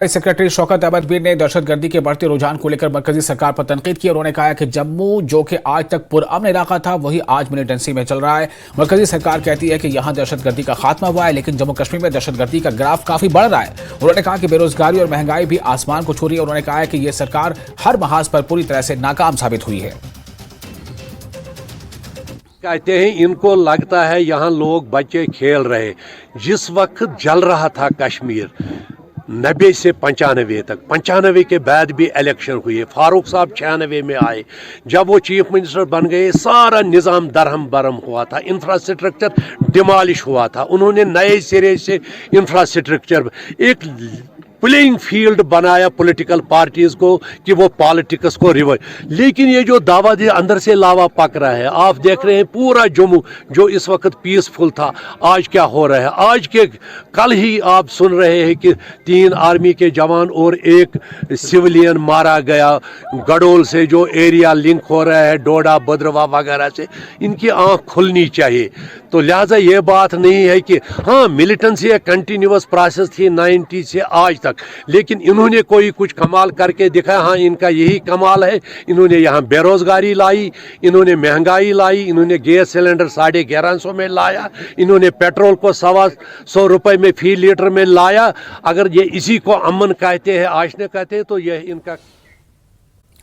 Secretary Shaukat Ahmad ने दहशत गर्दी के बढ़ते रुझान को लेकर मरकजी सरकार पर तनकीद की। उन्होंने कहा कि जम्मू जो कि आज तक पुरअमन इलाका था वही आज मिलिटेंसी में चल रहा है। मरकजी सरकार कहती है कि यहाँ दहशत गर्दी का खात्मा हुआ है, लेकिन जम्मू कश्मीर में दहशत गर्दी का ग्राफ काफी बढ़ रहा है। उन्होंने कहा कि बेरोजगारी और महंगाई भी आसमान को छू रही है। उन्होंने कहा है कि ये सरकार हर महाज पर पूरी तरह से नाकाम साबित हुई है। कहते हैं इनको लगता है यहाँ लोग बच्चे खेल रहे। जिस वक्त जल रहा था कश्मीर 90 से 95 तक, 95 के बाद भी इलेक्शन हुए, फारूक साहब 96 में आए, जब वो चीफ मिनिस्टर बन गए सारा निज़ाम दरहम बरहम हुआ था, इंफ्रास्ट्रक्चर डिमॉलिश हुआ था। उन्होंने नए सिरे से इंफ्रास्ट्रक्चर एक प्लेइंग फील्ड बनाया पॉलिटिकल पार्टीज को कि वो पॉलिटिक्स को रिवाइव। लेकिन ये जो दावा दे अंदर से लावा पक रहा है, आप देख रहे हैं पूरा जम्मू जो इस वक्त पीसफुल था आज क्या हो रहा है। आज के कल ही आप सुन रहे हैं कि 3 आर्मी के जवान और 1 सिविलियन मारा गया गडोल से, जो एरिया लिंक हो रहा है डोडा भद्रवा वगैरह से। इनकी आंख खुलनी चाहिए। तो लिहाजा ये बात नहीं है कि हाँ मिलिटेंसी एक कंटिन्यूअस प्रोसेस थी 90 से आज तक, लेकिन इन्होंने कोई कुछ कमाल करके दिखाया। हाँ इनका यही कमाल है, इन्होंने यहाँ बेरोजगारी लाई, इन्होंने महंगाई लाई, इन्होंने गैस सिलेंडर 1150 में लाया, इन्होंने पेट्रोल को 125 रुपए में फी लीटर में लाया। अगर ये इसी को अमन कहते हैं, आशने कहते हैं, तो यह इनका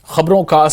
खबरों का